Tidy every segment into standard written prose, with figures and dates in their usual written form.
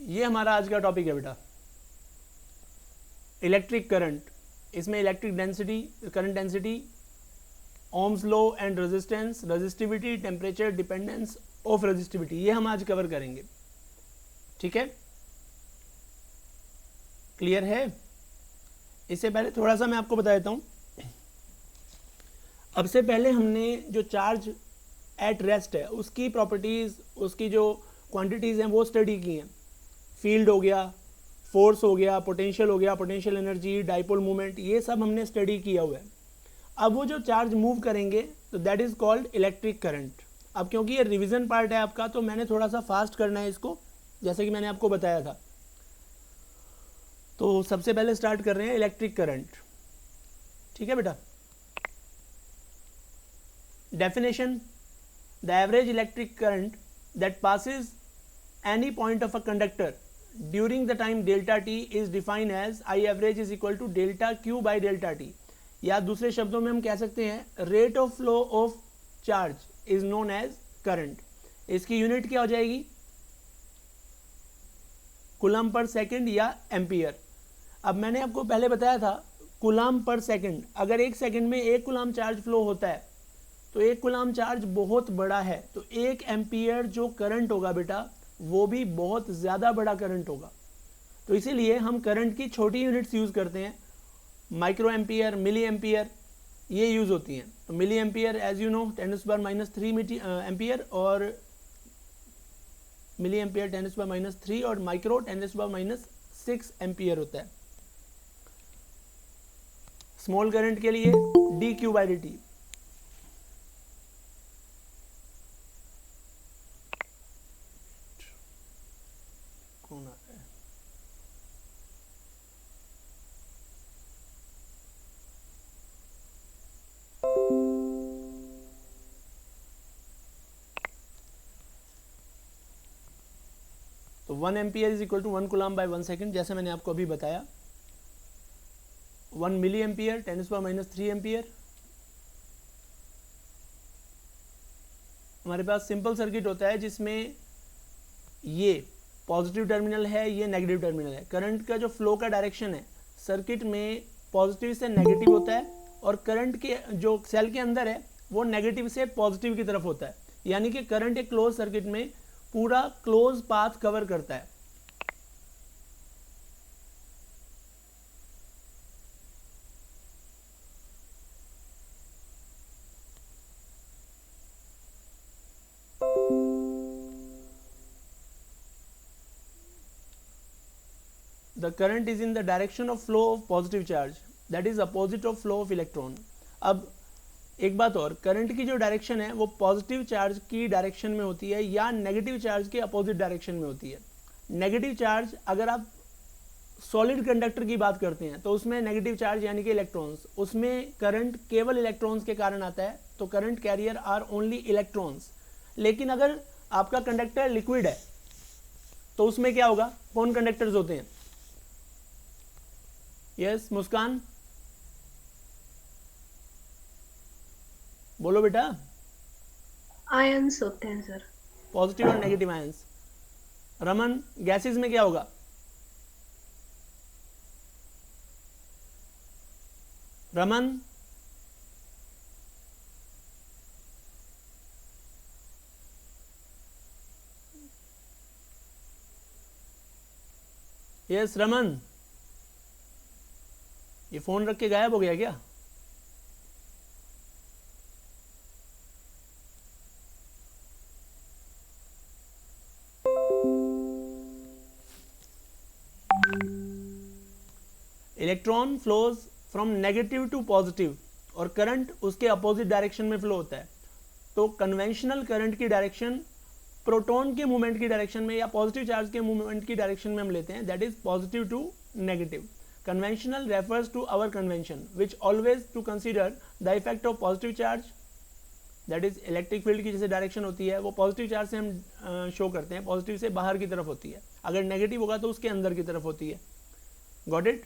ये हमारा आज का टॉपिक है बेटा, इलेक्ट्रिक करंट। इसमें electric density, current density, Ohm's law and resistance, resistivity, temperature, dependence of resistivity, ये हम आज कवर करेंगे। ठीक है, क्लियर है? इससे पहले थोड़ा सा मैं आपको बता देता हूँ। अब से पहले हमने जो चार्ज एट रेस्ट है उसकी प्रॉपर्टीज़, उसकी जो क्वांटिटीज़ हैं वो स्टडी की हैं। फील्ड हो गया, फोर्स हो गया, पोटेंशियल हो गया, पोटेंशियल एनर्जी, डाइपोल मूवमेंट, ये सब हमने स्टडी किया हुआ है। अब वो जो चार्ज मूव करेंगे तो that is called electric current. अब क्योंकि ये रिवीजन पार्ट है आपका, तो मैंने थोड़ा सा फास्ट करना है इसको, जैसे कि मैंने आपको बताया था। तो सबसे पहले स्टार्ट कर रहे हैं इलेक्ट्रिक करंट। ठीक है बेटा, definition: the average electric current that passes any point of a conductor during the time delta t is defined as I average is equal to delta q by delta t, या दूसरे शब्दों में हम कह सकते हैं rate of flow of charge is known as current. इसकी unit क्या हो जाएगी? कूलम पर सेकंड या एम्पियर। अब मैंने आपको पहले बताया था कूलम पर सेकंड, अगर एक सेकंड में एक कूलम चार्ज फ्लो होता है तो एक कूलम चार्ज बहुत बड़ा है, तो एक एम्पियर जो करंट होगा बेटा वो भी बहुत ज़्यादा बड़ा करंट होगा। तो इसीलिए हम करंट की छोटी यूनिट्स यूज़ करते हैं, माइक्रो एम्पियर, मिली एम्पियर, ये यूज़ होती हैं। तो milli ampere as you know 10⁻³ ampere, और मिली एम्पियर 10⁻³ और माइक्रो 10⁻6 एम्पियर होता है। स्मॉल करंट के लिए dQ/dt। कौन आ रहा है? तो 1 ampere is equal to 1 coulomb by 1 second, जैसे मैंने आपको अभी बताया। 1 मिली एम्पियर 10⁻³ एम्पियर। हमारे पास सिंपल सर्किट होता है जिसमें ये पॉजिटिव टर्मिनल है, ये नेगेटिव टर्मिनल है। करंट का जो फ्लो का डायरेक्शन है सर्किट में पॉजिटिव से नेगेटिव होता है, और करंट के जो सेल के अंदर है वो नेगेटिव से पॉजिटिव की तरफ होता है। यानी कि करंट एक क्लोज सर्किट में पूरा क्लोज पाथ कवर करता है। The current is in the direction of flow of positive charge, that is opposite of flow of electron। अब एक बात और, करंट की जो डायरेक्शन है वो पॉजिटिव चार्ज की डायरेक्शन में होती है या नेगेटिव चार्ज के अपोजिट डायरेक्शन में होती है। नेगेटिव चार्ज, अगर आप सॉलिड कंडक्टर की बात करते हैं तो उसमें नेगेटिव चार्ज यानी कि इलेक्ट्रॉन्स, उसमें करंट केवल इलेक्ट्रॉन्स के कारण आता है, तो current carrier are only electrons. लेकिन अगर आपका कंडक्टर लिक्विड है तो उसमें क्या होगा? कौन कंडक्टर्स होते हैं? यस मुस्कान, बोलो बेटा। आयंस होते हैं सर। पॉजिटिव और नेगेटिव आयंस। रमन, गैसेस में क्या होगा? रमन, यस रमन, ये फोन रख के गायब हो गया क्या? Electron flows from negative to positive, और करंट उसके अपोजिट डायरेक्शन में फ्लो होता है। तो कन्वेंशनल करंट की डायरेक्शन प्रोटॉन के मूवमेंट की डायरेक्शन में या पॉजिटिव चार्ज के मूवमेंट की डायरेक्शन में हम लेते हैं, that is positive to negative. Conventional refers to our convention which always to consider the effect of positive charge, that is electric field की जैसे डायरेक्शन होती है वो पॉजिटिव चार्ज से हम शो करते हैं, पॉजिटिव से बाहर की तरफ होती है, अगर नेगेटिव होगा तो उसके अंदर की तरफ होती है। Got it?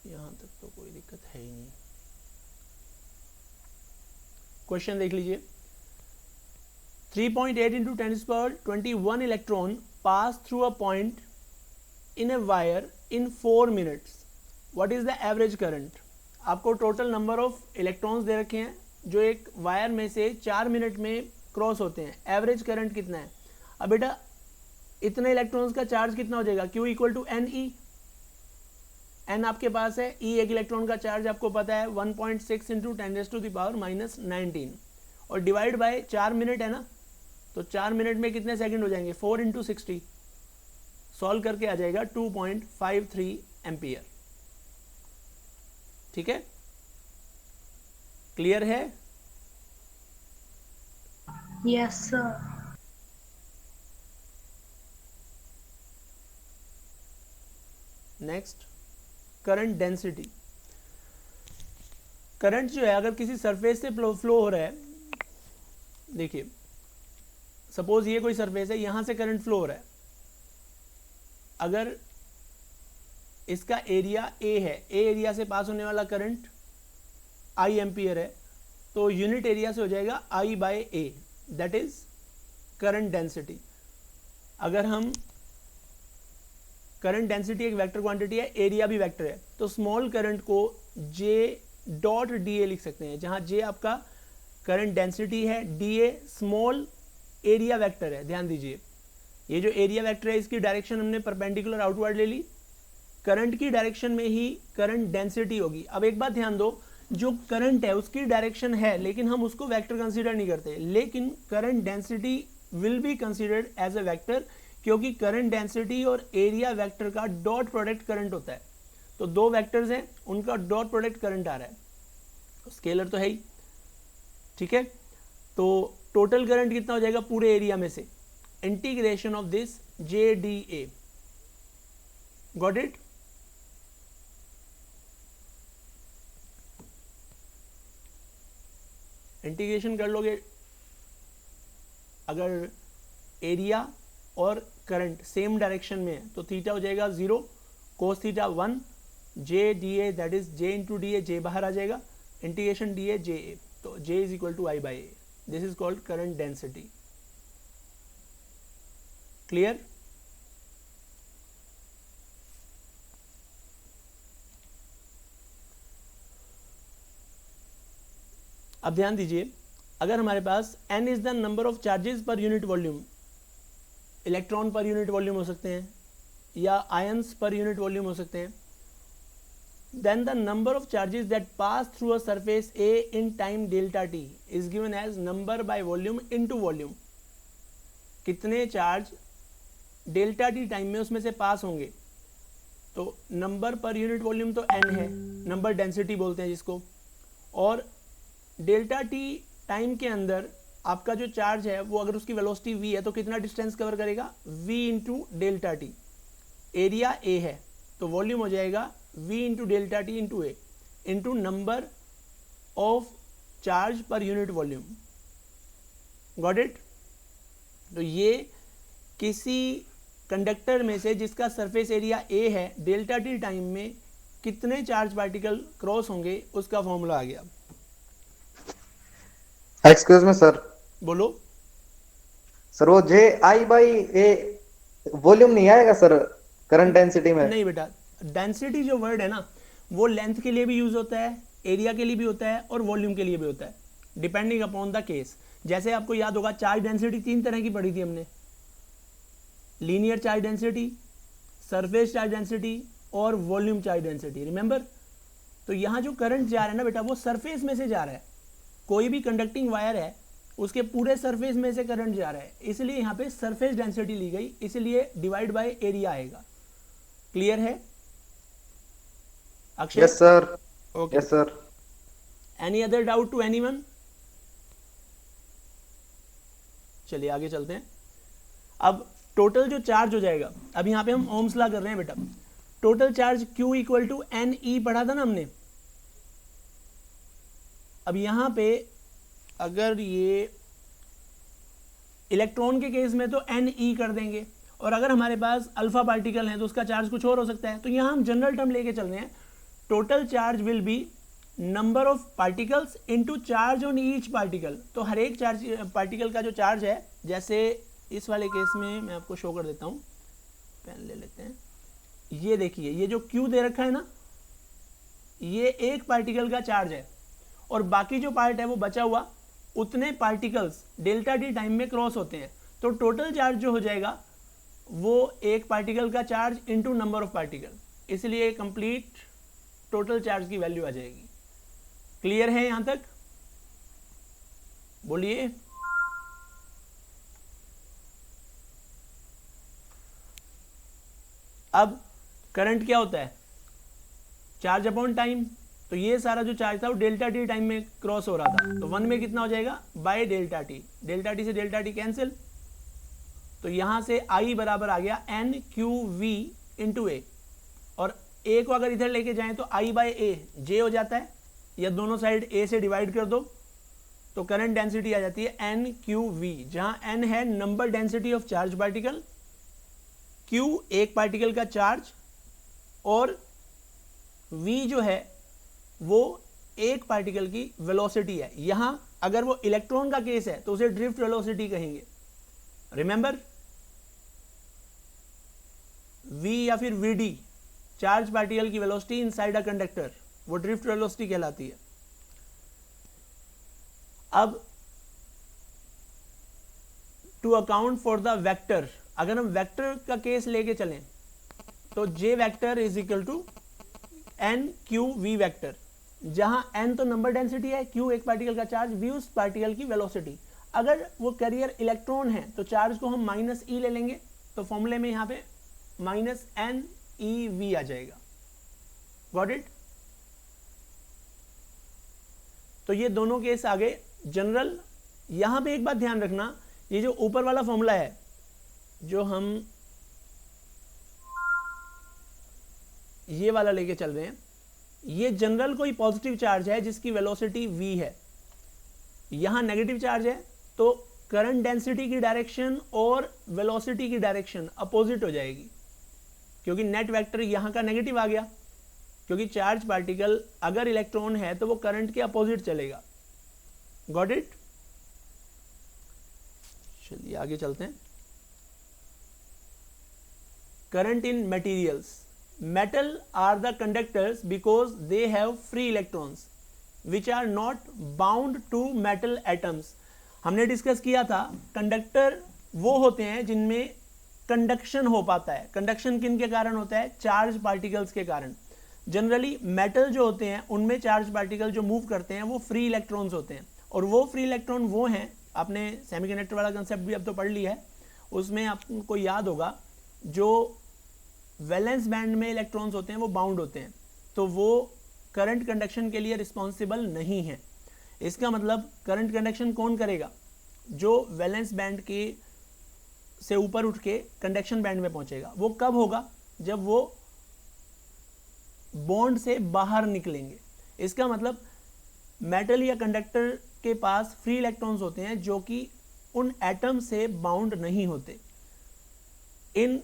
यहाँ तक तो कोई दिक्कत है ही नहीं। क्वेश्चन देख लीजिए, 3.8 into 10⁻21 electron pass through a point in a wire in 4 minutes. What is the average current? आपको total number of electrons they रखे हैं जो एक वायर में से 4 मिनट में क्रॉस होते हैं, एवरेज करंट कितना है? अब बेटा इतने इलेक्ट्रॉन्स का चार्ज कितना हो जाएगा? Q equal to n e, n आपके पास है, ई एक इलेक्ट्रॉन का चार्ज आपको पता है 1.6 इंटू 10⁻⁻19 और डिवाइड बाय 4 मिनट है ना, तो 4 मिनट में कितने सेकंड हो जाएंगे? 4 इंटू 60, सॉल्व करके आ जाएगा 2.53 एम्पियर। ठीक है, क्लियर है? Yes, sir. Next, current density. Current जो है अगर किसी सरफेस से फ्लो हो रहा है, देखिए सपोज ये कोई सरफेस है, यहां से करंट फ्लो हो रहा है, अगर इसका एरिया ए है, ए एरिया से पास होने वाला करंट आई एम्पियर है, तो यूनिट एरिया से हो जाएगा I by A, that is current density. अगर हम करंट डेंसिटी एक वेक्टर क्वांटिटी है, एरिया भी वेक्टर है, तो स्मॉल करंट को जे डॉट डी ए लिख सकते हैं, जहां जे आपका करंट डेंसिटी है, D A small area vector है। ध्यान दीजिए, ये जो एरिया वेक्टर है इसकी डायरेक्शन हमने परपेंडिकुलर आउटवर्ड ले ली, करंट की डायरेक्शन में ही करंट डेंसिटी होगी। अब एक बात ध्यान दो, जो करंट है उसकी डायरेक्शन है लेकिन हम उसको वेक्टर कंसीडर नहीं करते, लेकिन current density will be considered as a vector, क्योंकि करंट डेंसिटी और एरिया वेक्टर का डॉट प्रोडक्ट करंट होता है। तो दो वेक्टर्स हैं, उनका डॉट प्रोडक्ट करंट आ रहा है, स्केलर तो है ही। ठीक है, तो टोटल करंट कितना हो जाएगा पूरे एरिया में से? Integration of this J D A, got it? Integration कर लोगे, अगर एरिया और करंट सेम डायरेक्शन में है तो थीटा हो जाएगा 0, cos theta 1, J D A that is J into D A, J बाहर आ जाएगा, integration D A J A, तो J is equal to I by A, this is called current density. Clear? अब ध्यान दीजिए, अगर हमारे पास n is the number of charges per unit volume, electron per unit volume हो सकते हैं या आयंस पर यूनिट वॉल्यूम हो सकते हैं, then the number of charges that pass through a surface A in time delta t is given as number by volume into volume। कितने charge delta T time में उसमें से पास होंगे, तो नंबर पर यूनिट वॉल्यूम तो n है, number density बोलते हैं जिसको, और डेल्टा टी टाइम के अंदर आपका जो चार्ज है वो अगर उसकी वेलोसिटी v है तो कितना डिस्टेंस कवर करेगा? v into delta T. Area a है तो वॉल्यूम हो जाएगा v into delta T into A into number of charge पर यूनिट वॉल्यूम। Got it? तो ये किसी कंडक्टर में से जिसका सरफेस एरिया a है, डेल्टा टी टाइम में कितने चार्ज पार्टिकल क्रॉस होंगे उसका फॉर्मूला आ गया। एक्सक्यूज मी सर, बोलो सर वो जे आई बाई ए वॉल्यूम नहीं आएगा सर करंट डेंसिटी में? नहीं बेटा, डेंसिटी जो वर्ड है ना वो लेंथ के लिए भी यूज होता है, एरिया के लिए भी होता है और वॉल्यूम के लिए भी होता है, डिपेंडिंग अपॉन द केस। जैसे आपको याद होगा चार्ज डेंसिटी 3 तरह की पढ़ी थी हमने, linear charge density, surface charge density और वॉल्यूम चार्ज डेंसिटी, रिमेंबर? तो यहाँ जो करंट जा रहा है ना बेटा वो सरफेस में से जा रहा है, कोई भी कंडक्टिंग वायर है उसके पूरे सरफेस में से करंट जा रहा है, इसलिए यहाँ पे सरफेस डेंसिटी ली गई, इसलिए डिवाइड बाय एरिया आएगा। क्लियर है Akshay? Yes sir. Okay, yes sir. Any other doubt to anyone? चलिए आगे चलते हैं। अब टोटल जो चार्ज हो जाएगा, अब यहाँ पे हम ओम्स लॉ कर रहे हैं बेटा, total charge Q equal to n e पढ़ा था ना हमने। अब यहाँ पे अगर ये इलेक्ट्रॉन के केस में तो एन ई कर देंगे, और अगर हमारे पास अल्फा पार्टिकल है तो उसका चार्ज कुछ और हो सकता है, तो यहाँ हम जनरल टर्म लेके चल रहे हैं, total charge will be number of particles into charge on each particle. तो हर एक चार्ज पार्टिकल का जो चार्ज है, जैसे इस वाले केस में मैं आपको शो कर देता हूँ, पेन ले लेते हैं। ये देखिए, ये जो Q दे रखा है ना, ये एक पार्टिकल का चार्ज है, और बाकी जो पार्ट है वो बचा हुआ, उतने पार्टिकल्स डेल्टा टी टाइम में क्रॉस होते हैं। तो टोटल चार्ज जो हो जाएगा वो एक पार्टिकल का charge into number of particle, इसलिए कंप्लीट टोटल चार्ज की वैल्यू आ जाएगी। क्लियर है यहां तक? बोलिए। अब करंट क्या होता है? Charge upon time. तो ये सारा जो चार्ज था वो डेल्टा टी टाइम में क्रॉस हो रहा था, तो 1 में कितना हो जाएगा? By delta T. Delta T से डेल्टा टी कैंसिल, तो यहां से I बराबर आ गया एन क्यू वी इंटू ए, और ए को अगर इधर लेके जाएं तो I बाय ए जे हो जाता है, या दोनों साइड ए से डिवाइड कर दो तो करंट डेंसिटी आ जाती है एन क्यू वी, जहां एन है number density of charge particle, Q एक पार्टिकल का चार्ज, और वी जो है वो एक पार्टिकल की वेलोसिटी है। यहां अगर वो इलेक्ट्रॉन का केस है तो उसे ड्रिफ्ट वेलोसिटी कहेंगे। रिमेंबर, वी या फिर वीडी चार्ज पार्टिकल की वेलोसिटी इनसाइड अ कंडक्टर, वो ड्रिफ्ट वेलोसिटी कहलाती है। अब to account for the vector, अगर हम वेक्टर का केस लेके चलें तो J vector is equal to N Q V vector, जहां एन तो नंबर डेंसिटी है, क्यू एक पार्टिकल का चार्ज, वी उस पार्टिकल की वेलोसिटी। अगर वो कैरियर इलेक्ट्रॉन है तो चार्ज को हम माइनस ई ले लेंगे, तो फॉर्मूले में यहां पे माइनस एन ई वी आ जाएगा। Got it? तो ये दोनों केस आ गए जनरल। यहां पे एक बात ध्यान रखना, ये जो ऊपर वाला फॉर्मूला है जो हम ये वाला लेके चल रहे हैं, ये जनरल कोई पॉजिटिव चार्ज है जिसकी वेलोसिटी v है। यहां नेगेटिव चार्ज है तो करंट डेंसिटी की डायरेक्शन और वेलोसिटी की डायरेक्शन अपोजिट हो जाएगी, क्योंकि नेट वेक्टर यहां का नेगेटिव आ गया, क्योंकि चार्ज पार्टिकल अगर इलेक्ट्रॉन है तो वो करंट के अपोजिट चलेगा। Got it? चलिए आगे चलते हैं। Current in materials. Metal are the conductors because they have free electrons which are not bound to metal atoms। हमने डिस्कस किया था कंडक्टर वो होते हैं जिनमें कंडक्शन हो पाता है। कंडक्शन किन के कारण होता है? चार्ज पार्टिकल्स के कारण। जनरली मेटल जो होते हैं उनमें चार्ज पार्टिकल जो मूव करते हैं वो फ्री इलेक्ट्रॉन्स होते हैं, और वो फ्री इलेक्ट्रॉन वो हैं, आपने सेमीकंडक्टर वाला कंसेप्ट भी अब तो पढ़ लिया है, उसमें आपको याद होगा जो वैलेंस बैंड में इलेक्ट्रॉन्स होते हैं वो बाउंड होते हैं, तो वो करंट कंडक्शन के लिए रिस्पॉन्सिबल नहीं है। इसका मतलब करंट कंडक्शन कौन करेगा? जो वैलेंस बैंड के से ऊपर उठ के कंडक्शन बैंड में पहुंचेगा। वो कब होगा? जब वो बॉन्ड से बाहर निकलेंगे। इसका मतलब मेटल या कंडक्टर के पास फ्री इलेक्ट्रॉन्स होते हैं जो कि उन एटम से बाउंड नहीं होते। इन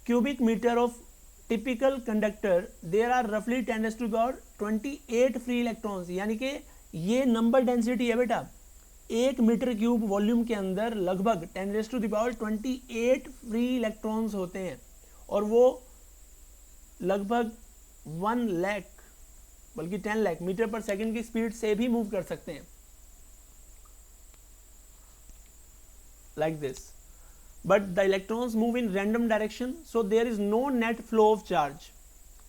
cubic meter of typical conductor there are roughly 10⁻28 free electrons, यानी कि ये नंबर डेंसिटी है बेटा। 1 मीटर क्यूब वॉल्यूम के अंदर लगभग 10⁻28 फ्री इलेक्ट्रॉन्स होते हैं, और वो लगभग 1 लाख बल्कि 10 लाख मीटर पर सेकंड की स्पीड से भी मूव कर सकते हैं, like this. But the electrons move in random direction, so there is no net flow of charge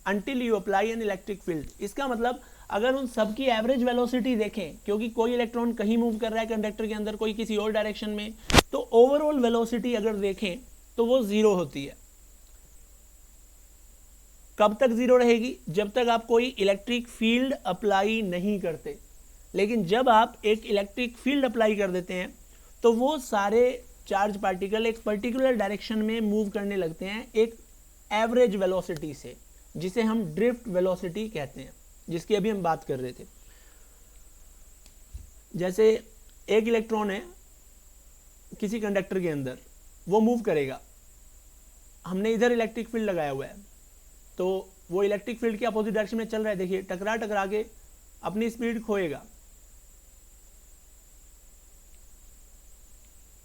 until you apply an electric field। इसका मतलब अगर उन सब की एवरेज वेलोसिटी देखें, क्योंकि कोई इलेक्ट्रॉन कहीं मूव कर रहा है कंडक्टर के अंदर, कोई किसी और डायरेक्शन में, तो ओवरऑल वेलोसिटी अगर देखें तो वो जीरो होती है। कब तक जीरो रहेगी? जब तक आप कोई इलेक्ट्रिक फील्ड अप्लाई नहीं करते। लेकिन जब आप एक इलेक्ट्रिक फील्ड अप्लाई कर देते हैं तो वो सारे चार्ज पार्टिकल एक पर्टिकुलर डायरेक्शन में मूव करने लगते हैं एक एवरेज वेलोसिटी से, जिसे हम ड्रिफ्ट वेलोसिटी कहते हैं, जिसकी अभी हम बात कर रहे थे। जैसे एक इलेक्ट्रॉन है किसी कंडक्टर के अंदर, वो मूव करेगा, हमने इधर इलेक्ट्रिक फील्ड लगाया हुआ है, तो वो इलेक्ट्रिक फील्ड के अपोजिट डायरेक्शन में चल रहा है। देखिए टकरा टकरा के अपनी स्पीड खोएगा।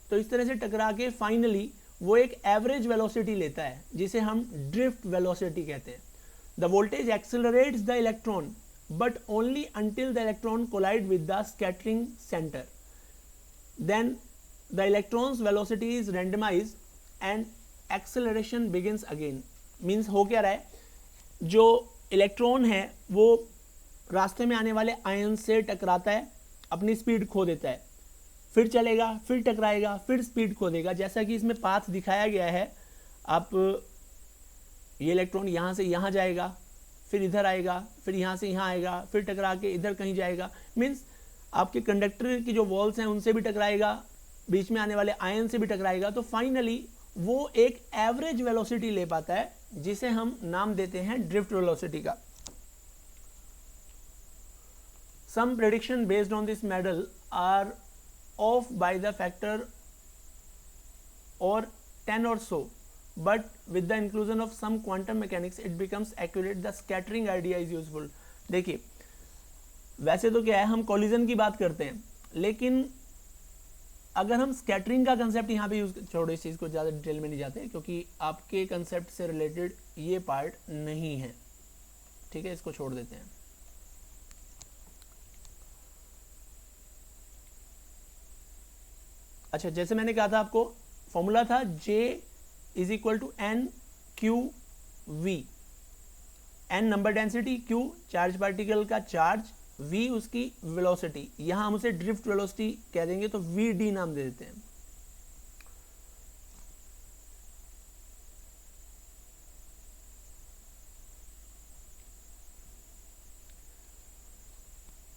तो इस तरह से टकरा के फाइनली वो एक एवरेज वेलोसिटी लेता है जिसे हम ड्रिफ्ट वेलोसिटी कहते हैं। The voltage accelerates the electron but only until the electron collide with the scattering centre, then the electron's velocity is randomize and acceleration begins again. Means हो क्या रहा है, जो इलेक्ट्रॉन है वो रास्ते में आने वाले आयन से टकराता है, अपनी स्पीड खो देता है, फिर चलेगा, फिर टकराएगा, फिर स्पीड खो देगा। जैसा कि इसमें पाथ दिखाया गया है, आप ये इलेक्ट्रॉन यहाँ से यहाँ जाएगा, फिर इधर आएगा, फिर यहाँ से यहाँ आएगा, फिर टकरा के इधर कहीं जाएगा। मीन्स आपके कंडक्टर की जो वॉल्स हैं उनसे भी टकराएगा, बीच में आने वाले आयन से भी टकराएगा। तो फाइनली वो एक एवरेज वेलोसिटी ले पाता है जिसे हम नाम देते हैं ड्रिफ्ट वेलोसिटी का। Some prediction based on this model are off by the factor or 10 or so, but with the inclusion of some quantum mechanics it becomes accurate. The scattering idea is useful. देखिए, वैसे तो क्या है, हम collision की बात करते हैं, लेकिन अगर हम स्कैटरिंग का कंसेप्ट यहाँ पे यूज, छोड़ो इस चीज़ को, ज़्यादा डिटेल में नहीं जाते क्योंकि आपके कंसेप्ट से रिलेटेड ये पार्ट नहीं है, ठीक है, इसको छोड़ देते हैं। अच्छा, जैसे मैंने कहा था आपको, फॉर्मूला था J is equal to N Q V. N number density, Q charge particle का चार्ज, V उसकी वेलोसिटी। यहां हम उसे ड्रिफ्ट वेलोसिटी कह देंगे तो VD नाम दे देते हैं।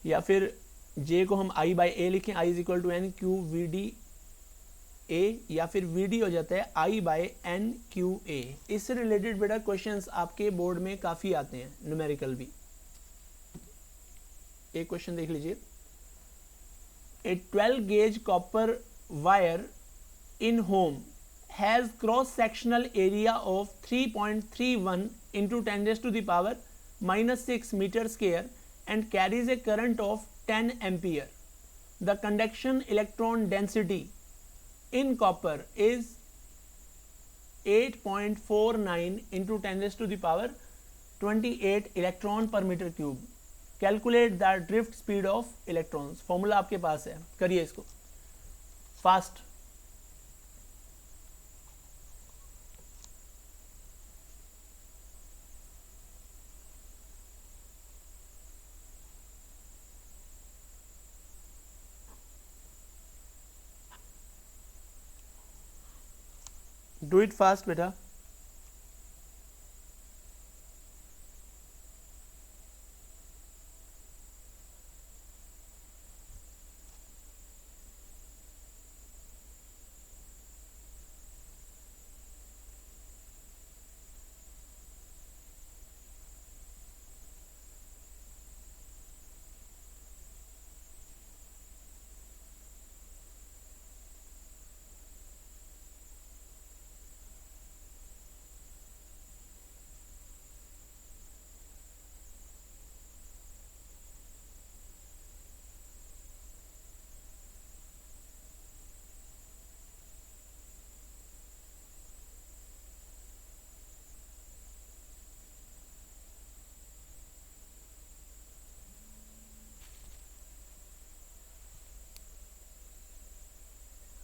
या फिर J को हम I बाई ए लिखें, I is equal to N Q V D A, या फिर VD हो जाता है I by N Q A. इससे रिलेटेड बेटा क्वेश्चंस आपके बोर्ड में काफ़ी आते हैं, न्यूमेरिकल भी। एक क्वेश्चन देख लीजिए, a 12 gauge copper wire in home has cross sectional area of 3.31 into 10⁻⁻6 metre square and carries a current of 10 ampere. The conduction electron density in copper is 8.49 into 10⁻28 electron per meter cube. Calculate the drift speed of electrons. Formula आपके पास है, करिए इसको fast. Do it fast बेटा।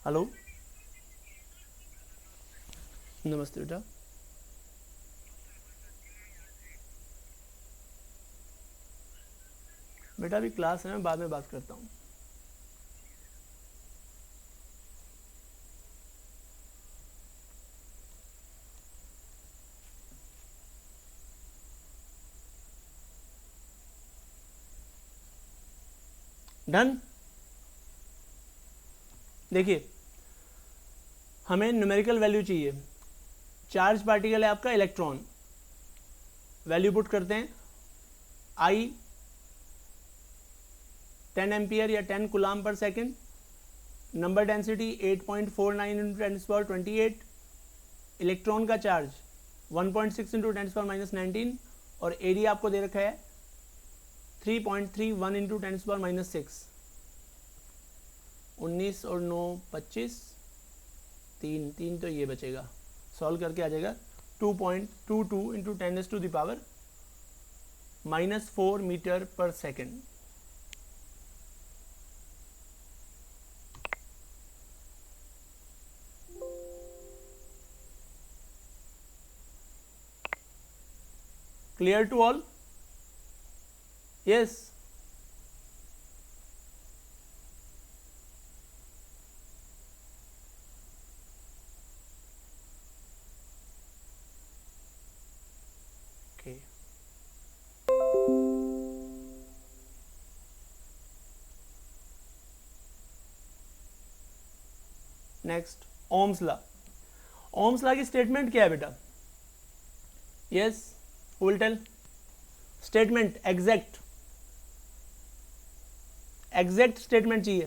Hello, नमस्ते बेटा। बेटा अभी क्लास है, मैं बाद में बात करता हूँ। डन। देखिए, हमें न्यूमेरिकल वैल्यू चाहिए। चार्ज पार्टिकल है आपका इलेक्ट्रॉन, वैल्यू पुट करते हैं। I 10 एम्पियर या 10 कूलाम पर second, number density 8.49 into 10⁻28, electron का चार्ज 1.6 इंटू 10⁻19 और एरिया आपको दे रखा है 3.31 इंटू 10⁻⁻6, 19 और 9 25, 3 तो ये बचेगा, सॉल्व करके आ जाएगा 2.22 इंटू 10⁻⁻⁻4 मीटर पर second. Clear to all? Yes. Okay. Next, Ohm's law. Ohm's law की स्टेटमेंट क्या है बेटा? Yes. Who will tell? Statement exact statement चाहिए।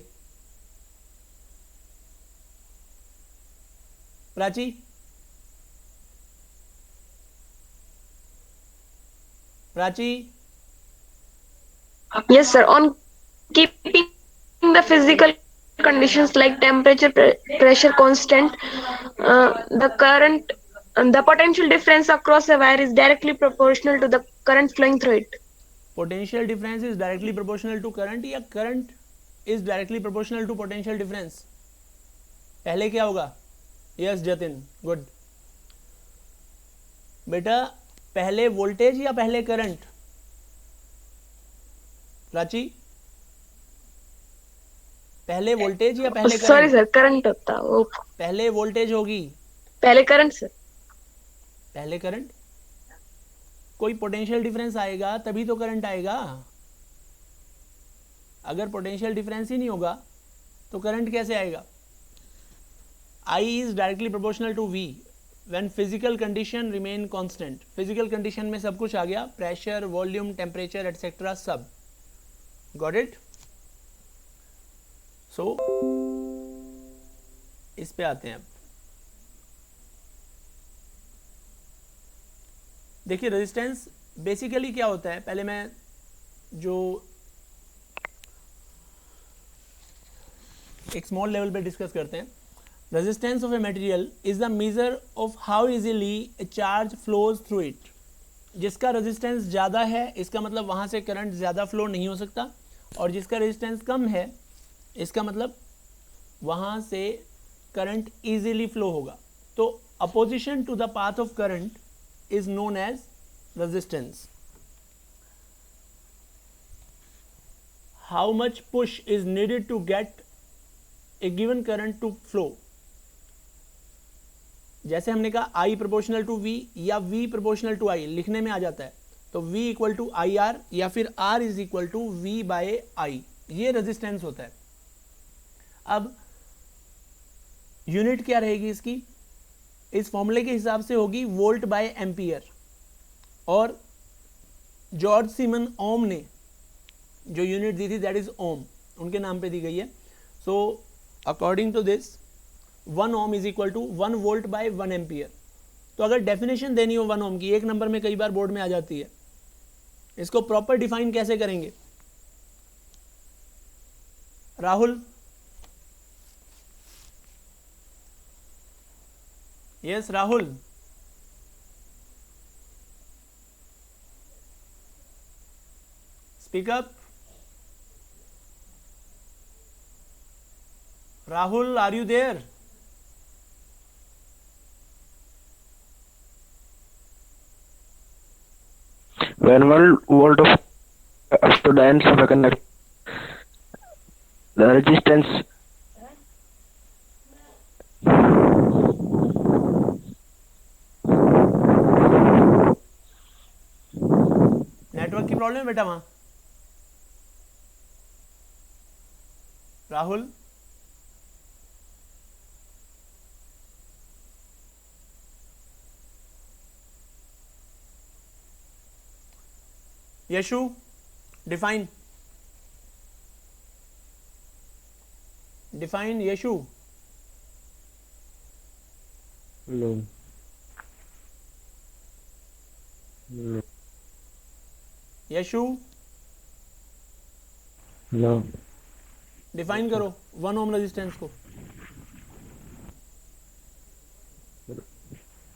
Prachi, Yes, sir. On keeping the physical conditions like temperature, pressure constant, the potential difference across a wire is directly proportional to the current flowing through it. Potential difference is directly proportional to current या current is directly proportional to potential difference? पहले क्या होगा? Yes Jatin, good बेटा। पहले voltage या पहले current? Prachi, पहले voltage या पहले करंट? सॉरी सर, करंट होता वो। पहले वोल्टेज होगी, पहले करंट सर। पहले करंट। कोई पोटेंशियल डिफरेंस आएगा तभी तो करंट आएगा। अगर पोटेंशियल डिफरेंस ही नहीं होगा तो करंट कैसे आएगा? I is directly proportional to V when physical condition remain constant. Physical condition में सब कुछ आ गया, प्रेशर, वॉल्यूम, टेम्परेचर एटसेट्रा सब। Got it? सो इस पे आते हैं अब। देखिए रेजिस्टेंस बेसिकली क्या होता है, पहले मैं जो एक स्मॉल लेवल पे डिस्कस करते हैं। Resistance of a material is the measure of how easily A charge flows through it. जिसका रेजिस्टेंस ज़्यादा है इसका मतलब वहाँ से करंट ज़्यादा फ्लो नहीं हो सकता, और जिसका रेजिस्टेंस कम है इसका मतलब वहाँ से करंट इजीली फ्लो होगा। तो opposition to the path of current is known as resistance. How much push is needed to get a given current to flow? जैसे हमने कहा I proportional to V या V proportional to I लिखने में आ जाता है, तो V equal to IR या फिर R is equal to V by I, ये रेजिस्टेंस होता है। अब यूनिट क्या रहेगी इसकी? इस फॉर्मूले के हिसाब से होगी वोल्ट बाय एम्पियर, और जॉर्ज सीमन ओम ने जो यूनिट दी थी दैट इज ओम, उनके नाम पे दी गई है। So according to this 1 ohm is equal to 1 volt by 1 ampere. तो अगर डेफिनेशन देनी हो 1 ओम की, एक नंबर में कई बार बोर्ड में आ जाती है, इसको प्रॉपर डिफाइन कैसे करेंगे? Rahul, yes Rahul, speak up. Rahul, are you there? When 1 volt of up to the ends of a conductor, the resistance network की प्रॉब्लम है बेटा वहां? Rahul, Yashu, define Yashu. no. No. Yashu, No. Define करो 1 ओम रेजिस्टेंस को।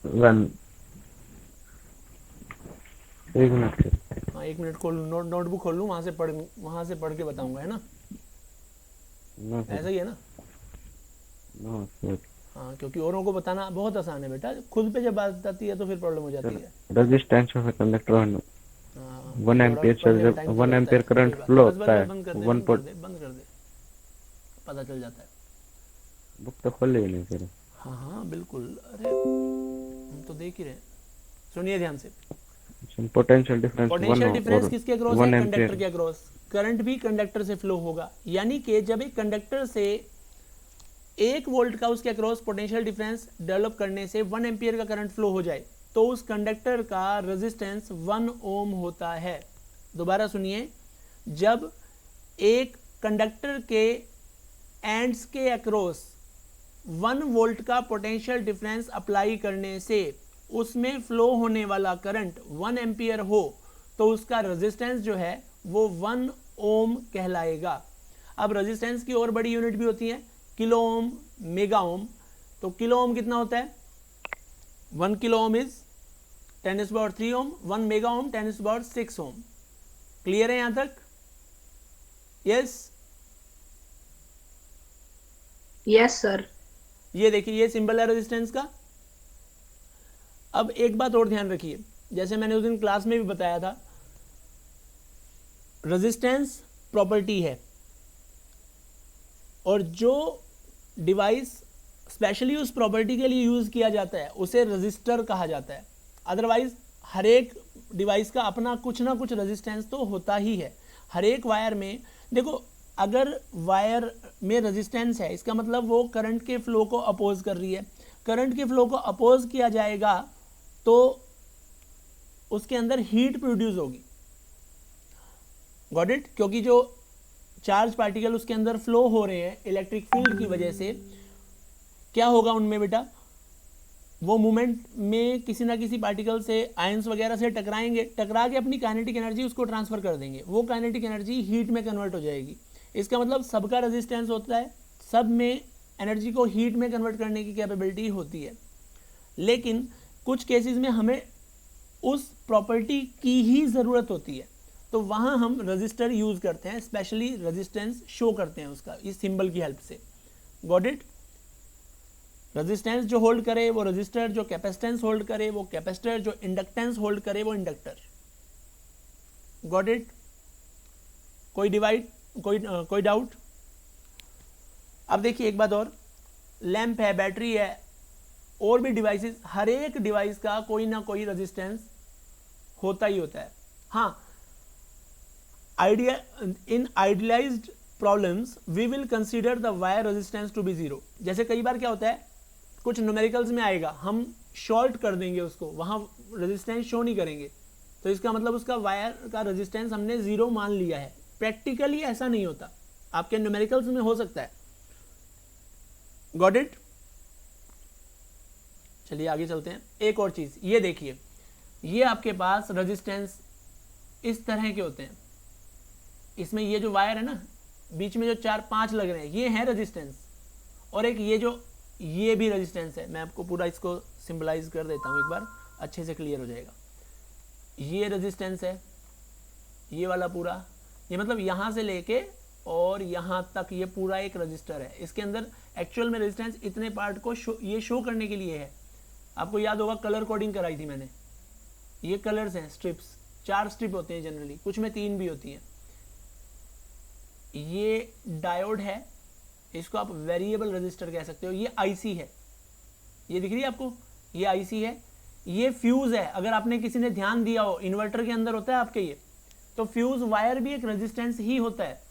1. एक मिनट sir. हाँ 1 मिनट खोल लूँ, नोटबुक खोल लूँ, वहाँ से पढ़ के बताऊंगा, है ना? No sir. ऐसा ही है ना? No sir. हाँ, क्योंकि औरों को बताना बहुत आसान है बेटा, खुद पे जब बात आती है तो फिर प्रॉब्लम हो जाती है। Resistance of a conductor on हाँ, 1 थोड़ा ampere पढ़ने में जब टाइम तो 1 लगता ampere है, करंट कोई बात फ्लो नहीं। बस होता है बंद कर दे, 1 बंद कर दे, बंद कर दे, पता चल जाता है। बुक तो खोल ही नहीं सर। हाँ हाँ बिल्कुल, अरे हम तो देख ही रहे हैं। सुनिए ध्यान से, पोटेंशियल डिफरेंस 1 पोटेंशियल डिफरेंस और किसके अक्रॉस 1 है? एम्पियर। कंडक्टर के अक्रॉस। करंट भी कंडक्टर से फ्लो होगा, यानी कि जब एक कंडक्टर से 1 वोल्ट का उसके अक्रॉस पोटेंशियल डिफरेंस डेवलप करने से 1 एम्पियर का करंट फ्लो हो जाए तो उस कंडक्टर का रेजिस्टेंस 1 ओम होता है। दोबारा सुनिए, जब एक कंडक्टर के एंड्स के अक्रॉस 1 वोल्ट का पोटेंशियल डिफरेंस अप्लाई करने से उसमें फ्लो होने वाला करंट 1 एम्पियर हो तो उसका रेजिस्टेंस जो है वो 1 ओम कहलाएगा। अब रेजिस्टेंस की और बड़ी यूनिट भी होती है, किलो ओम, मेगा ओम। तो किलो ओम कितना होता है? 1 kilo ohm is 10⁻³ ohm, 1 mega ohm 10⁻6 ohm. Clear है यहां तक? यस? Yes, sir. ये देखिए, ये सिंबल है रेजिस्टेंस का। अब एक बात और ध्यान रखिए, जैसे मैंने उस दिन क्लास में भी बताया था, रेजिस्टेंस प्रॉपर्टी है और जो डिवाइस स्पेशली उस प्रॉपर्टी के लिए यूज किया जाता है उसे रजिस्टर कहा जाता है। अदरवाइज हर एक डिवाइस का अपना कुछ ना कुछ रेजिस्टेंस तो होता ही है। हर एक वायर में देखो, अगर वायर में रेजिस्टेंस है इसका मतलब वो करंट के फ्लो को अपोज कर रही है। करंट के फ्लो को अपोज किया जाएगा तो उसके अंदर हीट प्रोड्यूस होगी। Got it? क्योंकि जो चार्ज पार्टिकल उसके अंदर फ्लो हो रहे हैं इलेक्ट्रिक फील्ड की वजह से, क्या होगा उनमें बेटा? वो मूवमेंट में किसी ना किसी पार्टिकल से, आयंस वगैरह से टकराएंगे, टकरा के अपनी काइनेटिक एनर्जी उसको ट्रांसफर कर देंगे, वो काइनेटिक एनर्जी हीट में कन्वर्ट हो जाएगी। इसका मतलब सबका रेजिस्टेंस होता है, सब में एनर्जी को हीट में कन्वर्ट करने की कैपेबिलिटी होती है। लेकिन कुछ केसेस में हमें उस प्रॉपर्टी की ही ज़रूरत होती है, तो वहाँ हम रजिस्टर यूज़ करते हैं, स्पेशली रेजिस्टेंस शो करते हैं उसका इस सिंबल की हेल्प से। Got it? रेजिस्टेंस जो होल्ड करे वो रजिस्टर, जो कैपेसिटेंस होल्ड करे वो कैपेसिटर, जो इंडक्टेंस होल्ड करे वो इंडक्टर। Got it? कोई डाउट? अब देखिए एक बात और, लैंप है, बैटरी है, और भी डिवाइसेस, हर एक डिवाइस का कोई ना कोई रेजिस्टेंस होता ही होता है। हाँ, in idealised problems we will consider the wire resistance to be 0। जैसे कई बार क्या होता है, कुछ न्यूमेरिकल्स में आएगा, हम शॉर्ट कर देंगे उसको, वहां रेजिस्टेंस शो नहीं करेंगे, तो इसका मतलब उसका वायर का रेजिस्टेंस हमने 0 मान लिया है। प्रैक्टिकली ऐसा नहीं होता, आपके न्यूमेरिकल्स में हो सकता है। Got it? चलिए आगे चलते हैं। एक और चीज, ये देखिए, ये आपके पास रेजिस्टेंस इस तरह के होते हैं, इसमें ये जो वायर है ना, बीच में जो 4-5 लग रहे हैं, ये है रेजिस्टेंस। और एक ये भी रेजिस्टेंस है। मैं आपको पूरा इसको सिंबलाइज कर देता हूँ एक बार, अच्छे से क्लियर हो जाएगा। ये रेजिस्टेंस है, ये वाला पूरा, ये मतलब यहाँ से लेके और यहाँ तक ये पूरा एक रजिस्टर है। इसके अंदर एक्चुअल में रेजिस्टेंस इतने पार्ट को ये शो करने के लिए है। आपको याद होगा कलर कोडिंग कराई थी मैंने, ये कलर्स हैं, स्ट्रिप्स, 4 स्ट्रिप होते हैं जनरली, कुछ में 3 भी होती हैं। ये डायोड है, इसको आप वेरिएबल रजिस्टर कह सकते हो। ये आईसी है, ये दिख रही है आपको, ये आईसी है। ये फ्यूज है, अगर आपने किसी ने ध्यान दिया हो, इन्वर्टर के अंदर होता है आपके ये, तो फ्यूज वायर भी एक रेजिस्टेंस ही होता है।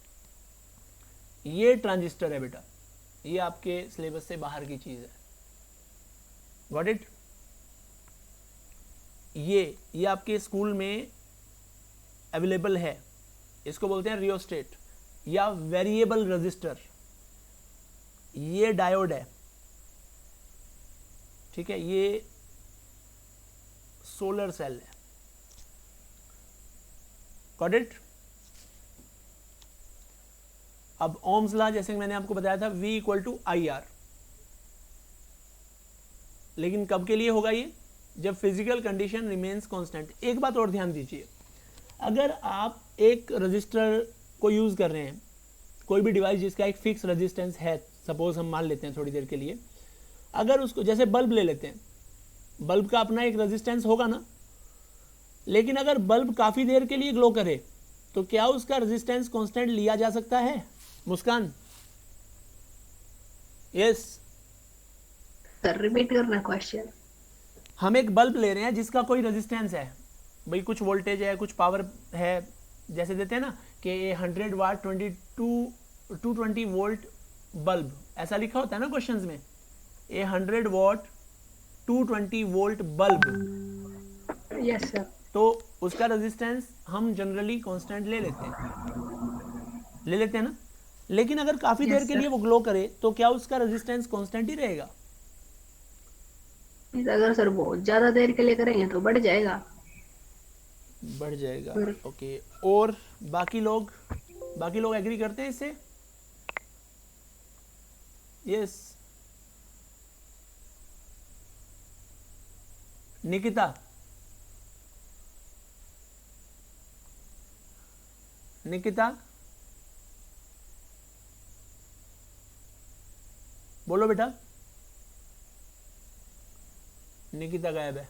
ये ट्रांजिस्टर है बेटा, ये आपके सिलेबस से बाहर की चीज है। Got it? ये आपके स्कूल में अवेलेबल है, इसको बोलते हैं रियोस्टेट या वेरिएबल रजिस्टर। ये डायोड है, ठीक है, ये सोलर सेल है। Got it? अब ओम्स लॉ जैसे मैंने आपको बताया था V equal to I R, लेकिन कब के लिए होगा ये? जब फिजिकल कंडीशन रिमेन्स कांस्टेंट। एक बात और ध्यान दीजिए, अगर आप एक रजिस्टर को यूज़ कर रहे हैं, कोई भी डिवाइस जिसका एक फिक्स रेजिस्टेंस है, सपोज हम मान लेते हैं थोड़ी देर के लिए, अगर उसको, जैसे बल्ब ले लेते हैं, बल्ब का अपना एक रेजिस्टेंस होगा ना, लेकिन अगर बल्ब काफ़ी देर के लिए ग्लो करे तो क्या उसका रेजिस्टेंस कांस्टेंट लिया जा सकता है? मुस्कान, यस। सर रिपीट करना क्वेश्चन। हम एक बल्ब ले रहे हैं जिसका कोई रेजिस्टेंस है, भाई कुछ वोल्टेज है, कुछ पावर है, जैसे देते हैं ना कि 100 वाट 220 वोल्ट बल्ब, ऐसा लिखा होता है ना क्वेश्चंस में, ए 100 what 220 volt bulb. Yes sir. तो उसका रेजिस्टेंस हम जनरली कांस्टेंट ले लेते हैं ना, लेकिन अगर काफ़ी देर के लिए वो ग्लो करे तो क्या उसका रेजिस्टेंस कांस्टेंट ही रहेगा? अगर सर बहुत ज्यादा देर के लिए करेंगे तो बढ़ जाएगा। बढ़ जाएगा, ओके। और बाकी लोग एग्री करते हैं इससे? यस। निकिता, बोलो बेटा। निकिता गायब है।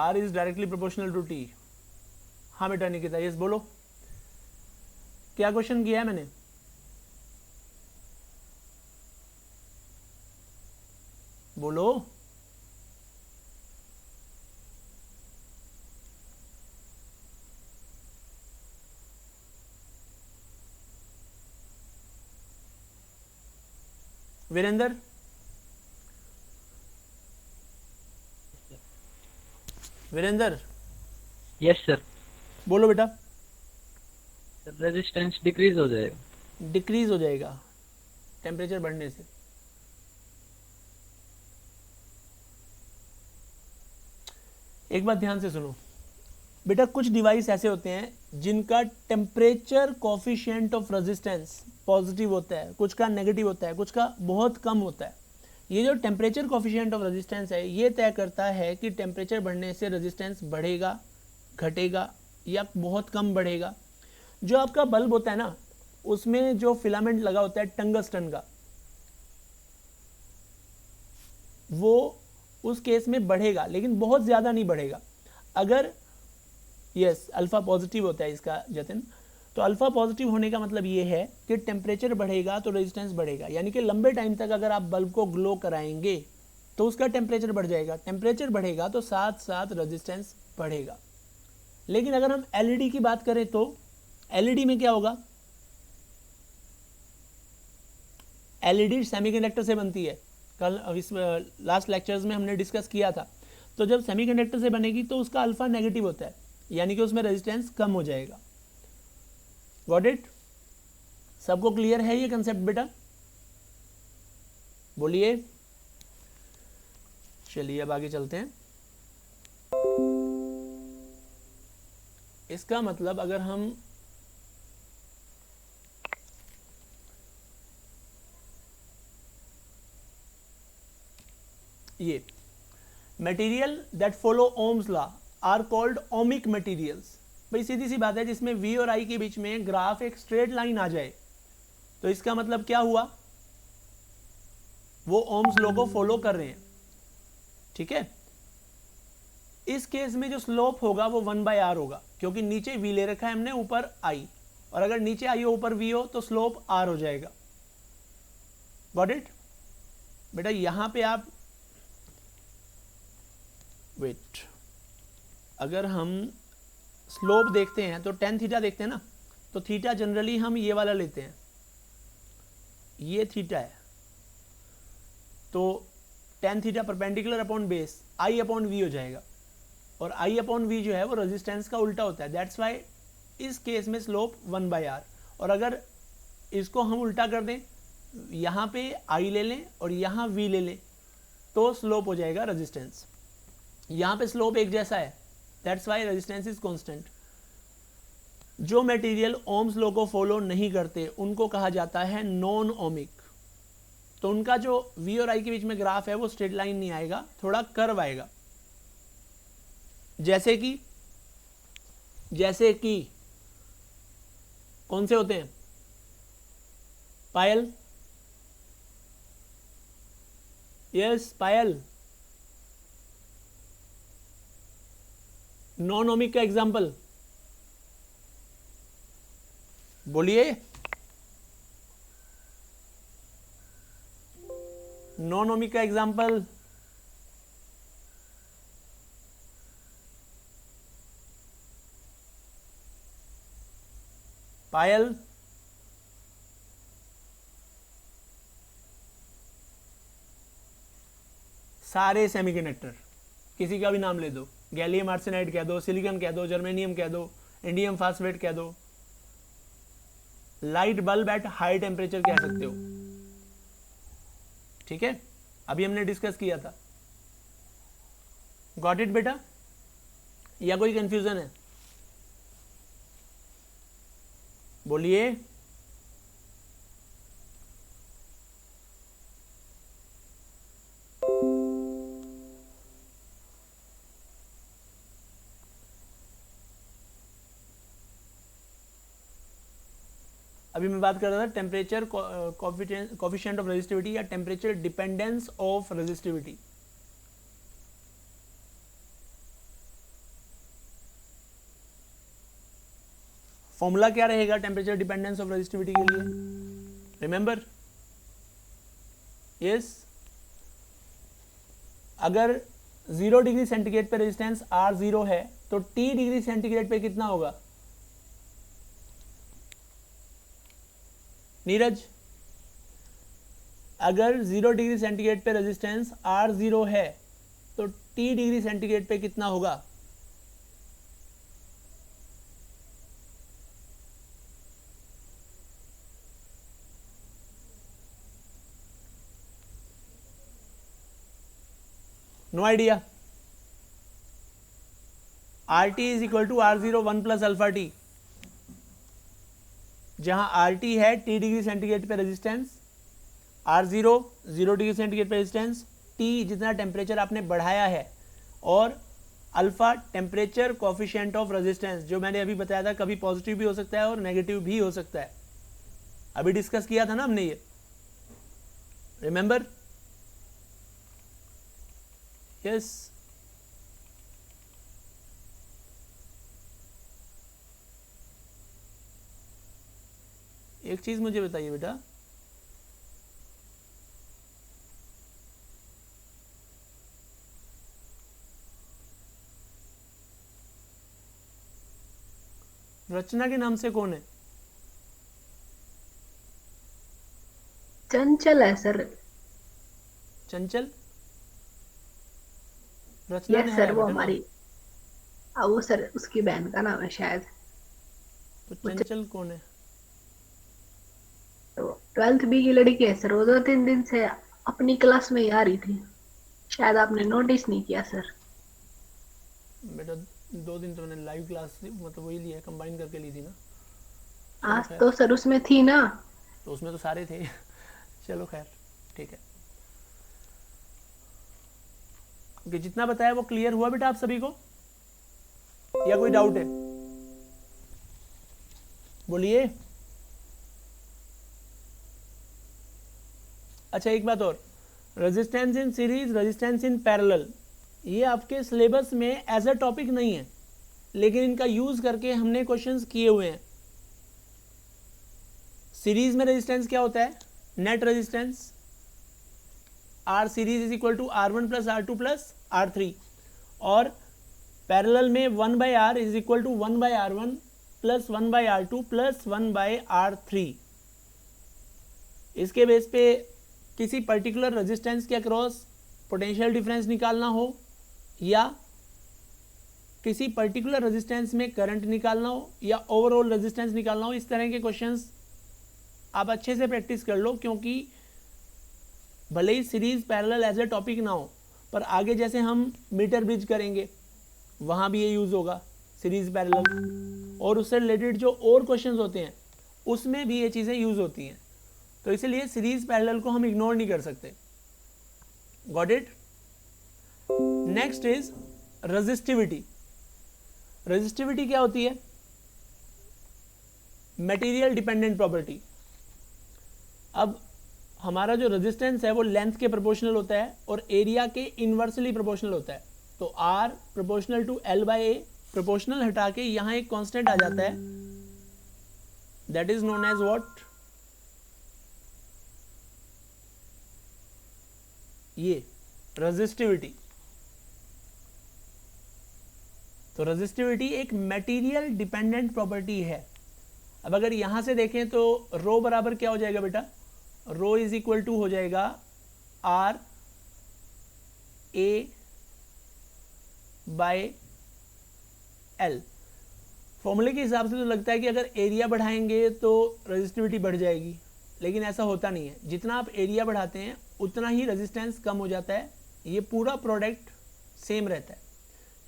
R is directly proportional to T। हाँ बेटा निकिता, यस बोलो, क्या क्वेश्चन किया है मैंने? बोलो। Virendra, yes sir. बोलो बेटा। रेजिस्टेंस डिक्रीज हो जाएगा। डिक्रीज हो जाएगा टेम्परेचर बढ़ने से। एक बात ध्यान से सुनो बेटा, कुछ डिवाइस ऐसे होते हैं जिनका temperature coefficient of resistance positive होता है, कुछ का नेगेटिव होता है, कुछ का बहुत कम होता है। ये जो टेम्परेचर कोफिशिएंट ऑफ रेजिस्टेंस है ये तय करता है कि टेम्परेचर बढ़ने से रेजिस्टेंस बढ़ेगा, घटेगा या बहुत कम बढ़ेगा। जो आपका बल्ब होता है ना, उसमें जो फिलामेंट लगा होता है टंगस्टन का, वो उस केस में बढ़ेगा लेकिन बहुत ज़्यादा नहीं बढ़ेगा। अगर यस अल्फ़ा पॉजिटिव होता है इसका जतिन, तो अल्फ़ा पॉजिटिव होने का मतलब ये है कि टेम्परेचर बढ़ेगा तो रेजिस्टेंस बढ़ेगा, यानी कि लंबे टाइम तक अगर आप बल्ब को ग्लो कराएंगे तो उसका टेम्परेचर बढ़ जाएगा, टेम्परेचर बढ़ेगा तो साथ साथ रेजिस्टेंस बढ़ेगा। लेकिन अगर हम एलईडी की बात करें तो एलईडी में क्या होगा? एलईडी सेमीकंडक्टर से बनती है, कल इस लास्ट लेक्चर्स में हमने डिस्कस किया था। तो जब सेमीकंडक्टर से बनेगी तो उसका अल्फ़ा नेगेटिव होता है, यानी कि उसमें रेजिस्टेंस कम हो जाएगा। Got it? सबको क्लियर है ये कंसेप्ट बेटा? बोलिए। चलिए अब आगे चलते हैं। इसका मतलब अगर हम ये material that follow ohm's law are called ohmic materials. भाई सीधी सी बात है, जिसमें V और I के बीच में ग्राफ एक स्ट्रेट लाइन आ जाए तो इसका मतलब क्या हुआ? वो ओम्स लॉ को फॉलो कर रहे हैं, ठीक है। इस केस में जो स्लोप होगा वो 1/r होगा, क्योंकि नीचे V ले रखा है हमने, ऊपर I, और अगर नीचे I हो ऊपर V हो तो स्लोप R हो जाएगा। Got it? बेटा यहां पे आप वेट, अगर हम स्लोप देखते हैं तो tan थीटा देखते हैं ना, तो थीटा जनरली हम ये वाला लेते हैं, ये थीटा है, तो tan theta perpendicular upon base I upon V हो जाएगा, और I अपॉन V जो है वो रेजिस्टेंस का उल्टा होता है। दैट्स वाई इस केस में स्लोप 1/r। और अगर इसको हम उल्टा कर दें, यहाँ पे I ले लें और यहाँ V ले लें, तो स्लोप हो जाएगा रेजिस्टेंस। यहाँ पे स्लोप एक जैसा है, that's why resistance is constant. जो मटेरियल ओम्स लॉ को फॉलो नहीं करते उनको कहा जाता है नॉन ओमिक। तो उनका जो वी और आई के बीच में ग्राफ है वो स्ट्रेट लाइन नहीं आएगा, थोड़ा कर्व आएगा। जैसे कि कौन से होते हैं? पायल, यस पायल। नॉन ओमिक का एग्जाम्पल बोलिए। नॉन ओमिक का एग्जाम्पल पायल, सारे सेमीकंडक्टर, किसी का भी नाम ले दो, गैलियम आर्सेनाइड कह दो, सिलिकॉन कह दो, जर्मेनियम कह दो, इंडियम फास्फेट कह दो, light bulb at high temperature कह सकते हो। ठीक है, अभी हमने डिस्कस किया था। गॉट इट बेटा, या कोई कंफ्यूजन है? बोलिए। अभी मैं बात कर रहा था टेम्परेचर कोफिशिएंट ऑफ रेजिस्टिविटी या temperature dependence of resistivity. Formula क्या रहेगा टेम्परेचर डिपेंडेंस ऑफ रेजिस्टिविटी के लिए? रिमेंबर? यस, अगर 0 डिग्री सेंटीग्रेड पे रेजिस्टेंस R0 है तो T डिग्री सेंटीग्रेड पे कितना होगा? नीरज, अगर 0 डिग्री सेंटीग्रेड पे रेजिस्टेंस R0 है तो T डिग्री सेंटीग्रेड पे कितना होगा? No idea. RT is equal to R0 1 plus alpha T, जहां RT है T डिग्री सेंटीग्रेड पे रेजिस्टेंस, R0 0 डिग्री सेंटीग्रेड पे रेजिस्टेंस, T जितना टेम्परेचर आपने बढ़ाया है, और alpha temperature coefficient of resistance, जो मैंने अभी बताया था कभी पॉजिटिव भी हो सकता है और नेगेटिव भी हो सकता है। अभी डिस्कस किया था ना हमने ये, रिमेंबर? यस। एक चीज मुझे बताइए बेटा, रचना के नाम से कौन है? चंचल है सर। चंचल? रचना यस में सर, है वो बेटा ना? हमारी वो सर उसकी बहन का नाम है शायद। तो चंचल कौन है? तो 12th बी की लड़की है सर, वो 2-3 दिन से अपनी क्लास में ही आ रही थी, शायद आपने नोटिस नहीं किया सर। बेटा 2 दिन तो मैंने लाइव क्लास मतलब वही लिया, कंबाइन करके ली थी ना। आज तो सर उसमें थी ना। तो उसमें तो सारे थे। चलो खैर, ठीक है। ओके, जितना बताया वो क्लियर हुआ बेटा आप सभी को, या कोई डाउट है? बोलिए। अच्छा एक बात और, resistance in series, resistance in parallel, ये आपके सिलेबस में एज अ टॉपिक नहीं है, लेकिन इनका यूज करके हमने क्वेश्चंस किए हुए हैं। सीरीज में रेजिस्टेंस क्या होता है? Net resistance, R series is equal to R1 plus R2 plus R3, और पैरेलल में 1/R is equal to 1/R1 plus 1/R2 plus 1/R3। इसके बेस पे किसी पर्टिकुलर रेजिस्टेंस के अक्रॉस पोटेंशियल डिफरेंस निकालना हो, या किसी पर्टिकुलर रेजिस्टेंस में करंट निकालना हो, या ओवरऑल रेजिस्टेंस निकालना हो, इस तरह के क्वेश्चंस आप अच्छे से प्रैक्टिस कर लो, क्योंकि भले ही series parallel as a topic ना हो, पर आगे जैसे हम मीटर ब्रिज करेंगे वहाँ भी ये यूज़ होगा, सीरीज पैरेलल। और उससे रिलेटेड जो और क्वेश्चंस होते हैं उसमें भी ये चीज़ें यूज़ होती हैं। तो इसलिए सीरीज पैरेलल को हम इग्नोर नहीं कर सकते। Got it? Next is resistivity. Resistivity क्या होती है? Material dependent property. अब हमारा जो रेजिस्टेंस है वो लेंथ के प्रोपोर्शनल होता है और एरिया के इनवर्सली प्रोपोर्शनल होता है। तो R proportional to L by A, proportional हटा के यहाँ एक कांस्टेंट आ जाता है, that is known as what? ये रेजिस्टिविटी। तो रेजिस्टिविटी एक मटेरियल डिपेंडेंट प्रॉपर्टी है। अब अगर यहां से देखें तो रो बराबर क्या हो जाएगा बेटा? रो इज इक्वल टू हो जाएगा R A बाय L। फॉर्मूले के हिसाब से तो लगता है कि अगर एरिया बढ़ाएंगे तो रेजिस्टिविटी बढ़ जाएगी, लेकिन ऐसा होता नहीं है। जितना आप एरिया बढ़ाते हैं उतना ही रेजिस्टेंस कम हो जाता है। ये पूरा प्रोडक्ट सेम रहता है।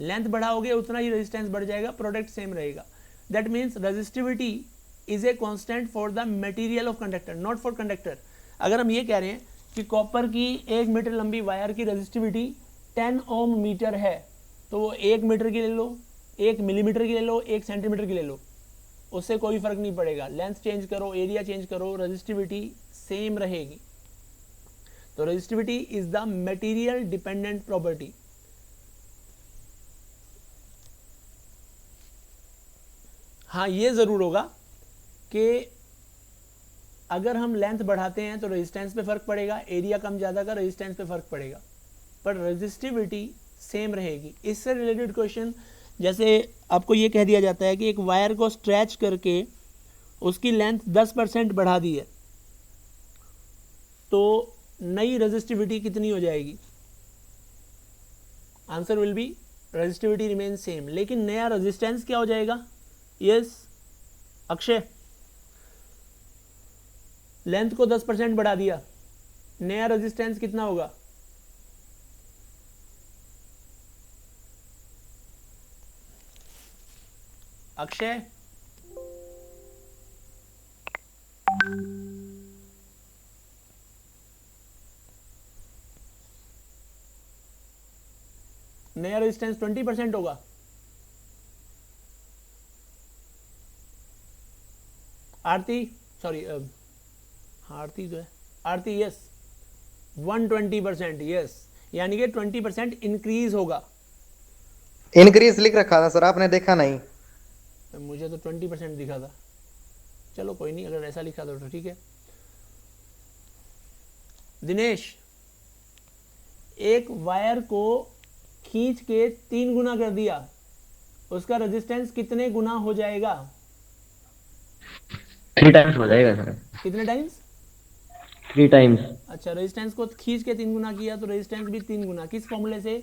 लेंथ बढ़ाओगे उतना ही रेजिस्टेंस बढ़ जाएगा, प्रोडक्ट सेम रहेगा। That means resistivity is a constant for the material of conductor, not for conductor. अगर हम ये कह रहे हैं कि कॉपर की 1 मीटर लंबी वायर की रेजिस्टिविटी 10 ओम मीटर है, तो वो 1 मीटर की ले लो, 1 मिलीमीटर की ले लो, 1 सेंटीमीटर की ले लो, उससे कोई फर्क नहीं पड़ेगा। लेंथ चेंज करो, एरिया चेंज करो, रेजिस्टिविटी सेम रहेगी। तो resistivity is the material dependent property. हाँ, ये ज़रूर होगा कि अगर हम लेंथ बढ़ाते हैं तो रेजिस्टेंस पे फ़र्क पड़ेगा, एरिया कम ज़्यादा का रेजिस्टेंस पे फ़र्क पड़ेगा, पर रेजिस्टिविटी सेम रहेगी। इससे रिलेटेड क्वेश्चन, जैसे आपको ये कह दिया जाता है कि एक वायर को स्ट्रेच करके उसकी लेंथ 10% बढ़ा दी है, तो नई रेजिस्टिविटी कितनी हो जाएगी? Answer will be resistivity remain same. लेकिन नया रेजिस्टेंस क्या हो जाएगा? यस अक्षय, लेंथ को 10% बढ़ा दिया, नया रेजिस्टेंस कितना होगा? अक्षय, नया रेजिस्टेंस 20% होगा। आरती, सॉरी आरती जो है, आरती, यस 120%, यस, यानी कि 20% इंक्रीज होगा। इंक्रीज लिख रखा था सर, आपने देखा नहीं? मुझे तो 20% दिखा था। चलो कोई नहीं, अगर ऐसा लिखा था तो ठीक है। दिनेश, एक वायर को खींच के 3 गुना कर दिया, उसका रेजिस्टेंस कितने गुना हो जाएगा? 3 टाइम्स हो जाएगा सर। कितने टाइम्स? 3 टाइम्स। अच्छा, रेजिस्टेंस को खींच के 3 गुना किया तो रेजिस्टेंस भी 3 गुना। किस फॉर्मूले से?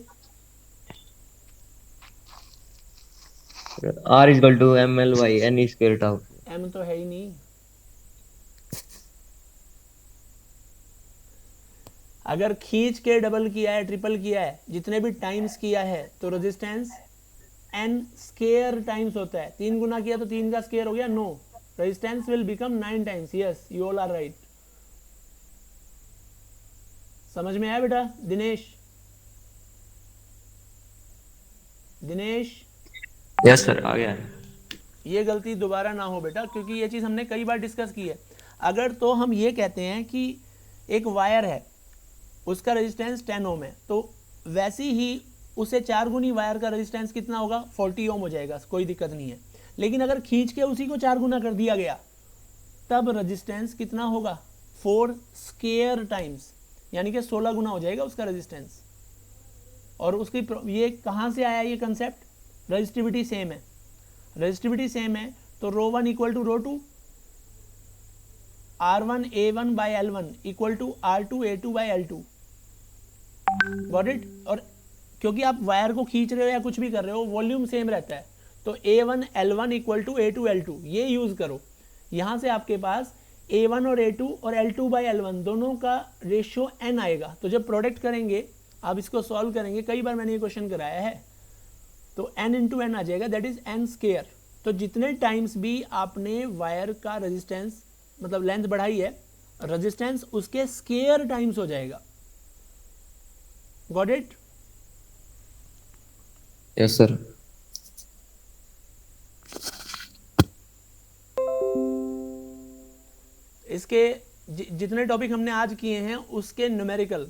R equal to ml by n square tau. m तो है ही नहीं। अगर खींच के डबल किया है, ट्रिपल किया है, जितने भी टाइम्स किया है, तो रेजिस्टेंस n स्क्वायर टाइम्स होता है। 3 गुना किया तो 3 का स्क्वायर हो गया, no, resistance will become 9 times. Yes, you all are right. समझ में आया बेटा? दिनेश, दिनेश, यस सर, आ गया। ये गलती दोबारा ना हो बेटा, क्योंकि ये चीज़ हमने कई बार डिस्कस की है। अगर तो हम ये कहते हैं कि एक वायर है, उसका रेजिस्टेंस 10 ओम है, तो वैसी ही उसे 4 गुनी वायर का रेजिस्टेंस कितना होगा? 40 ओम हो जाएगा, कोई दिक्कत नहीं है। लेकिन अगर खींच के उसी को 4 गुना कर दिया गया, तब रेजिस्टेंस कितना होगा? 4 स्क्वायर टाइम्स, यानी कि 16 गुना हो जाएगा उसका रेजिस्टेंस। और उसकी ये कहाँ से आया ये कंसेप्ट? रेजिस्टिविटी सेम है। रेजिस्टिविटी सेम है तो rho 1 equal to rho 2, R1 A1 by L1 equal to R2 A2 by L2। Got it? और क्योंकि आप वायर को खींच रहे हो या कुछ भी कर रहे हो, वॉल्यूम सेम रहता है, तो A1 L1 equal to A2 L2 ये यूज़ करो। यहाँ से आपके पास A1 और A2 और L2 बाई L1 दोनों का रेशियो n आएगा। तो जब प्रोडक्ट करेंगे, आप इसको सॉल्व करेंगे, कई बार मैंने ये क्वेश्चन कराया है, तो n इंटू एन आ जाएगा, दैट इज n स्क्वायर। तो जितने टाइम्स भी आपने वायर का रेजिस्टेंस मतलब लेंथ बढ़ाई है, रेजिस्टेंस उसके स्केयर टाइम्स हो जाएगा। Got it? Yes sir. इसके जितने टॉपिक हमने आज किए हैं उसके न्यूमेरिकल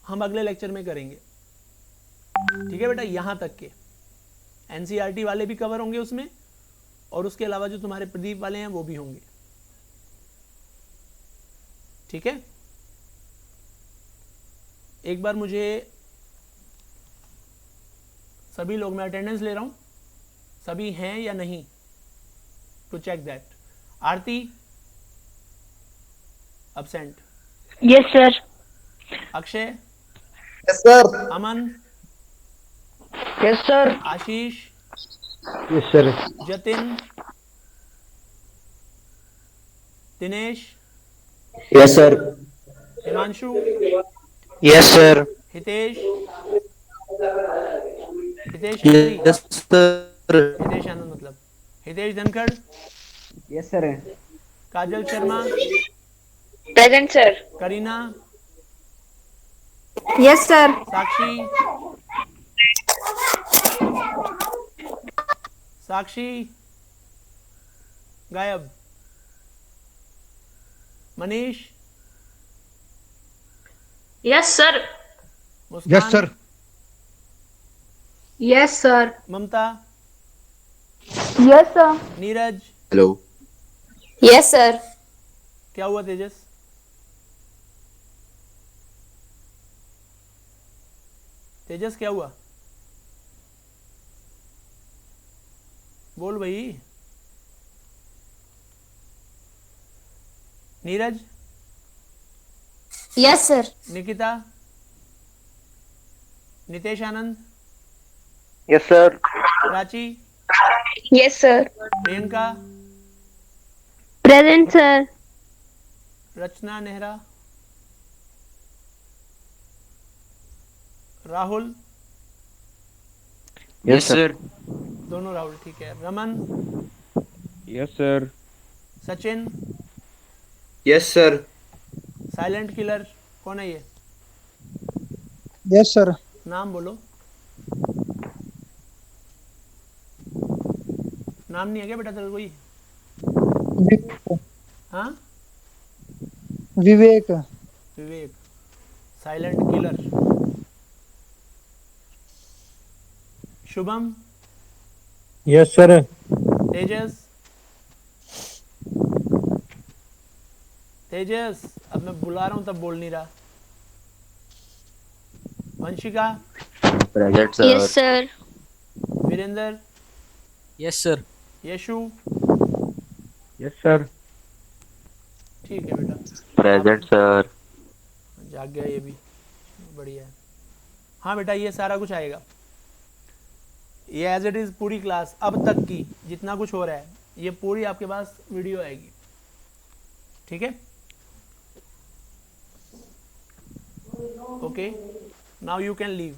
हम अगले लेक्चर में करेंगे, ठीक है बेटा। यहाँ तक के एनसीईआरटी वाले भी कवर होंगे उसमें, और उसके अलावा जो तुम्हारे प्रदीप वाले हैं वो भी होंगे, ठीक है। एक बार मुझे सभी लोग, मैं अटेंडेंस ले रहा हूं, सभी हैं या नहीं, to check that. Aarti absent, Yes, sir. Akshay, yes sir. Aman, Yes, sir. Ashish, Yes, sir. Jatin, Dinesh, yes sir. Himanshu, Yes, sir. Hitesh, Hitesh Khatri, yes sir. Hitesh Anand मतलब Hitesh Dhankhar, yes sir. Kajal Sharma, Present, sir. Kareena, yes sir. Sakshi, Sakshi गायब, Manish, Yes, sir. Muskan, yes sir. Yes sir. Mamta, yes sir. Neeraj, hello. Yes, sir. क्या हुआ तेजस? तेजस क्या हुआ? बोल भाई। Neeraj, Yes, sir. Nikita, Nitesh आनंद, Yes, sir. Prachi, Yes, sir. Priyanka, Present, sir. रचना Nehra, Rahul, Yes, sir. दोनों राहुल, ठीक है। Raman, Yes, sir. Sachin, yes sir. Silent killer कौन है ये? Yes sir. नाम बोलो। नाम नहीं है क्या बेटा तेरा कोई? हाँ, Vivek. Vivek, silent killer. Shubham, yes sir. Tejas, Tejas अब मैं बुला रहा हूं तब बोल नहीं रहा। Vanshika, present Yes, sir. Virendra, Yes, sir. Yashu, Yes, sir. ठीक है बेटा, प्रेजेंट सर। जाग गया ये भी, बढ़िया है। हाँ बेटा ये सारा कुछ आएगा, ये एज इट इज़ पूरी क्लास अब तक की जितना कुछ हो रहा है ये पूरी आपके पास वीडियो आएगी, ठीक है। Okay, now you can leave.